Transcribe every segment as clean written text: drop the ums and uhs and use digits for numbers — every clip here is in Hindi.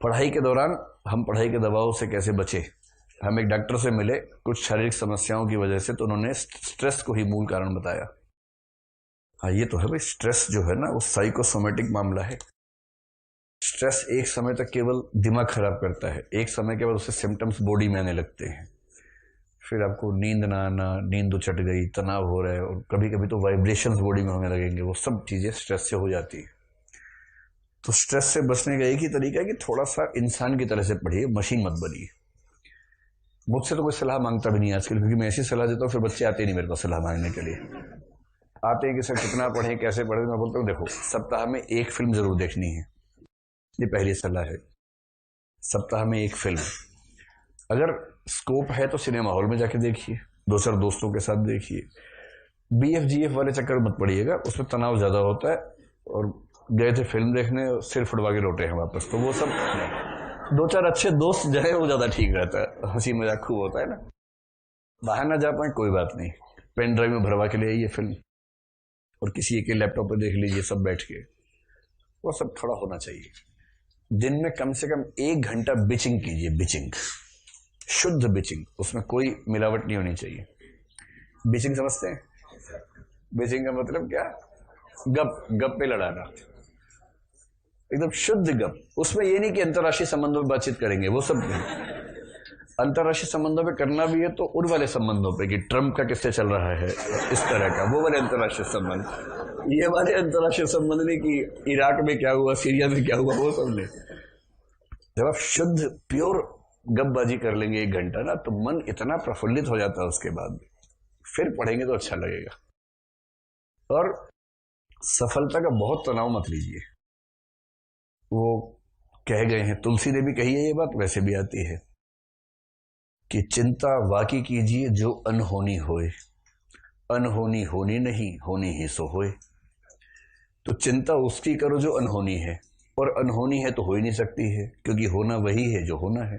पढ़ाई के दौरान हम पढ़ाई के दबाव से कैसे बचे। हम एक डॉक्टर से मिले कुछ शारीरिक समस्याओं की वजह से, तो उन्होंने स्ट्रेस को ही मूल कारण बताया। हाँ, ये तो है भाई, स्ट्रेस जो है ना वो साइकोसोमेटिक मामला है। स्ट्रेस एक समय तक केवल दिमाग खराब करता है, एक समय के बाद उससे सिम्टम्स बॉडी में आने लगते हैं। फिर आपको नींद ना आना, नींद चट गई, तनाव हो रहा है, और कभी कभी तो वाइब्रेशंस बॉडी में होने लगेंगे। वो सब चीजें स्ट्रेस से हो जाती है। तो स्ट्रेस से बचने का एक ही तरीका है कि थोड़ा सा इंसान की तरह से पढ़िए, मशीन मत बनिए। मुझसे तो कोई सलाह मांगता भी नहीं आजकल, क्योंकि मैं ऐसी सलाह देता हूँ फिर बच्चे आते नहीं मेरे पास सलाह मांगने के लिए। आते हैं कि सर कितना पढ़ें, कैसे पढ़ें। मैं बोलता हूँ देखो, सप्ताह में एक फिल्म जरूर देखनी है, ये पहली सलाह है। सप्ताह में एक फिल्म, अगर स्कोप है तो सिनेमा हॉल में जाके देखिए, दो चार दोस्तों के साथ देखिए। BF GF वाले चक्कर मत पड़िएगा, उसमें तनाव ज्यादा होता है। और गए थे फिल्म देखने, सिर फुटवा के लौटे हैं वापस, तो वो सब नहीं। दो चार अच्छे दोस्त जाए वो ज्यादा ठीक रहता है, हंसी मजाक खूब होता है ना। बाहर ना जा पाए कोई बात नहीं, पेन ड्राइव में भरवा के ले आइए फिल्म, और किसी एक लैपटॉप पर देख लीजिए सब बैठ के। वो सब थोड़ा होना चाहिए। दिन में कम से कम 1 घंटा बिचिंग कीजिए, बिचिंग, शुद्ध बिचिंग, उसमें कोई मिलावट नहीं होनी चाहिए। बिचिंग समझते हैं? बिचिंग का मतलब क्या? गप, गप पे लड़ाना, एकदम शुद्ध गप। उसमें ये नहीं कि अंतर्राष्ट्रीय संबंधों में बातचीत करेंगे, वो सब नहीं। अंतर्राष्ट्रीय संबंधों पे करना भी है तो उन वाले संबंधों पे कि ट्रम्प का किससे चल रहा है, इस तरह का, वो वाले अंतर्राष्ट्रीय संबंध। ये वाले अंतर्राष्ट्रीय संबंध नहीं कि इराक में क्या हुआ, सीरिया में क्या हुआ, वो सब नहीं। जब आप शुद्ध प्योर गपबाजी कर लेंगे 1 घंटा ना, तो मन इतना प्रफुल्लित हो जाता है उसके बाद, फिर पढ़ेंगे तो अच्छा लगेगा। और सफलता का बहुत तनाव मत लीजिए। वो कह गए हैं, तुलसी ने भी कही है ये बात, वैसे भी आती है कि चिंता वाकी कीजिए जो अनहोनी होए, अनहोनी होनी नहीं, होनी ही सो होए। तो चिंता उसकी करो जो अनहोनी है, और अनहोनी है तो हो ही नहीं सकती है, क्योंकि होना वही है जो होना है।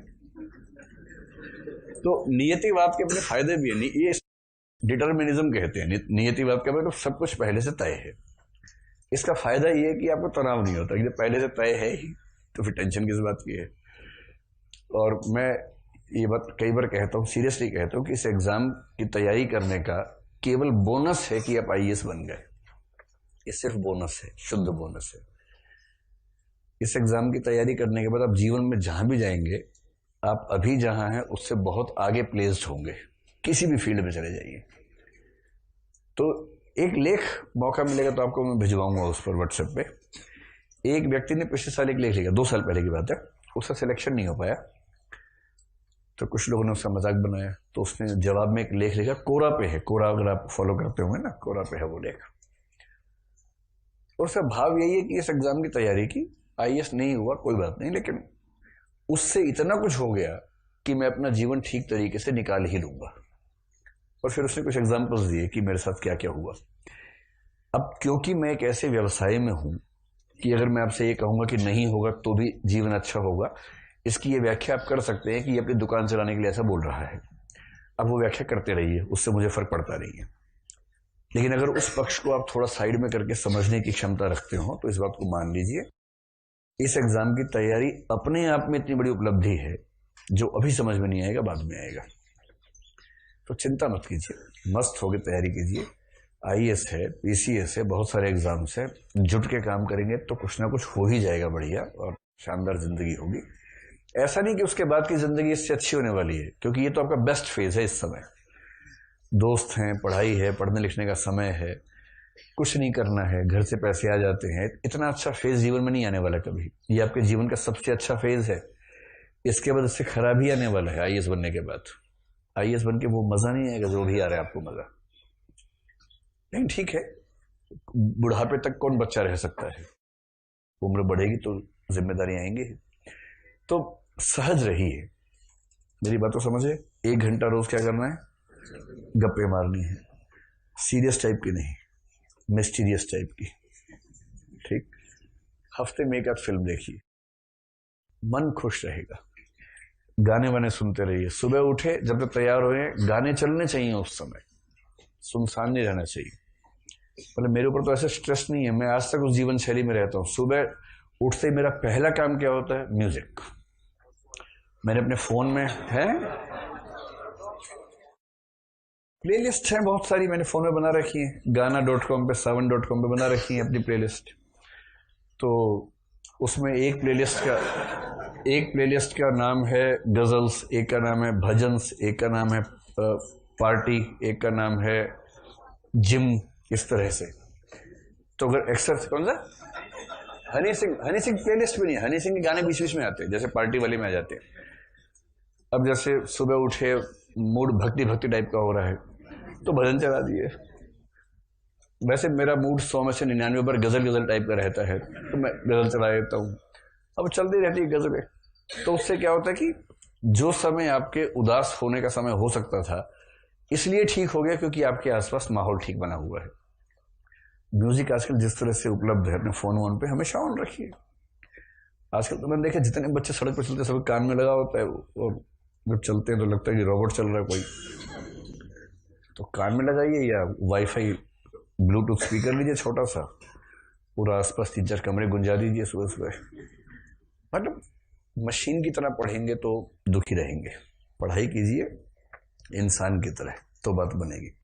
तो नियतिवाद के अपने फायदे भी है। ये डिटर्मिनिज्म कहते हैं नियतिवाद का, मतलब सब कुछ पहले से तय है। इसका फायदा ये है कि आपको तनाव नहीं होता, कि पहले से तय है ही, तो फिर टेंशन किस बात की है। और मैं ये बात कई बार कहता हूँ, सीरियसली कहता हूँ, कि इस एग्जाम की तैयारी करने का केवल बोनस है कि आप IAS बन गए। ये सिर्फ बोनस है, शुद्ध बोनस है। इस एग्जाम की तैयारी करने के बाद आप जीवन में जहां भी जाएंगे, आप अभी जहां हैं उससे बहुत आगे प्लेस्ड होंगे। किसी भी फील्ड में चले जाइए। तो एक लेख मौका मिलेगा तो आपको मैं भिजवाऊंगा उस पर व्हाट्सएप पे। एक व्यक्ति ने पिछले साल एक लेख लिखा, 2 साल पहले की बात है, उसका सिलेक्शन नहीं हो पाया, तो कुछ लोगों ने उसका मजाक बनाया, तो उसने जवाब में एक लेख लिखा, कोरा पे है, कोरा अगर आप फॉलो करते होंगे ना, कोरा पे है वो लेख। और उसका भाव यही है कि इस एग्जाम की तैयारी की, IAS नहीं हुआ कोई बात नहीं, लेकिन उससे इतना कुछ हो गया कि मैं अपना जीवन ठीक तरीके से निकाल ही लूंगा। और फिर उसने कुछ एग्जाम्पल्स दिए कि मेरे साथ क्या क्या हुआ। अब क्योंकि मैं एक ऐसे व्यवसाय में हूं कि अगर मैं आपसे ये कहूंगा कि नहीं होगा तो भी जीवन अच्छा होगा, इसकी ये व्याख्या आप कर सकते हैं कि ये अपनी दुकान चलाने के लिए ऐसा बोल रहा है। अब वो व्याख्या करते रहिए, उससे मुझे फर्क पड़ता नहीं है। लेकिन अगर उस पक्ष को आप थोड़ा साइड में करके समझने की क्षमता रखते हो तो इस बात को मान लीजिए, इस एग्जाम की तैयारी अपने आप में इतनी बड़ी उपलब्धि है, जो अभी समझ में नहीं आएगा बाद में आएगा। तो चिंता मत कीजिए, मस्त होकर तैयारी कीजिए। IAS है, PCS है, बहुत सारे एग्जाम्स है, जुट के काम करेंगे तो कुछ ना कुछ हो ही जाएगा बढ़िया, और शानदार जिंदगी होगी। ऐसा नहीं कि उसके बाद की जिंदगी इससे अच्छी होने वाली है, क्योंकि ये तो आपका बेस्ट फेज है इस समय। दोस्त हैं, पढ़ाई है, पढ़ने लिखने का समय है, कुछ नहीं करना है, घर से पैसे आ जाते हैं। इतना अच्छा फेज जीवन में नहीं आने वाला कभी। ये आपके जीवन का सबसे अच्छा फेज है। इसके बाद इससे खराब ही आने वाला है। IAS बनने के बाद IAS बन के वो मजा नहीं आएगा जो भी आ रहा है आपको मजा। नहीं, ठीक है, बुढ़ापे तक कौन बच्चा रह सकता है, उम्र बढ़ेगी तो जिम्मेदारी आएंगी। तो सहज रहिए, मेरी बात तो समझे। 1 घंटा रोज क्या करना है? गप्पे मारनी है, सीरियस टाइप की नहीं, मिस्टीरियस टाइप की। ठीक, हफ्ते में 1 आध फिल्म देखिए, मन खुश रहेगा। गाने वाने सुनते रहिए, सुबह उठे जब तक तैयार हुए गाने चलने चाहिए, उस समय सुनसान नहीं रहना चाहिए। मतलब मेरे ऊपर तो ऐसे स्ट्रेस नहीं है, मैं आज तक उस जीवन शैली में रहता हूँ। सुबह उठते ही मेरा पहला काम क्या होता है? म्यूजिक। मैंने अपने फ़ोन में है प्लेलिस्ट है बहुत सारी, मैंने फ़ोन में बना रखी है, गाना.com पे, savan.com पे बना रखी है अपनी प्लेलिस्ट। तो उसमें एक प्लेलिस्ट का नाम है गज़ल्स, एक का नाम है भजन्स, एक का नाम है पार्टी, एक का नाम है जिम, इस तरह से। तो अगर एक्सरसाइज कौन सा हनी सिंह प्लेलिस्ट भी नहीं है, हनी सिंह के गाने बीच बीच में आते हैं, जैसे पार्टी वाले में आ जाते हैं। अब जैसे सुबह उठे, मूड भक्ति टाइप का हो रहा है तो भजन चला दिए। वैसे मेरा मूड 100 में से 99 पर गजल टाइप का रहता है, तो मैं गजल चला देता हूँ। अब चलती रहती है गजलें। तो उससे क्या होता है कि जो समय आपके उदास होने का समय हो सकता था, इसलिए ठीक हो गया क्योंकि आपके आसपास माहौल ठीक बना हुआ है। म्यूजिक आजकल जिस तरह से उपलब्ध है, अपने फोन वोन पे हमेशा ऑन रखिए। आजकल तो मैंने देखा जितने बच्चे सड़क पर चलते सब कान में लगा होता है, और जब चलते हैं तो लगता है कि रोबोट चल रहा है कोई। तो कान में लगाइए या वाईफाई ब्लूटूथ स्पीकर लीजिए छोटा सा, पूरा आसपास 3-4 कमरे गुंजा दीजिए सुबह सुबह। मतलब मशीन की तरह पढ़ेंगे तो दुखी रहेंगे, पढ़ाई कीजिए इंसान की तरह तो बात बनेगी।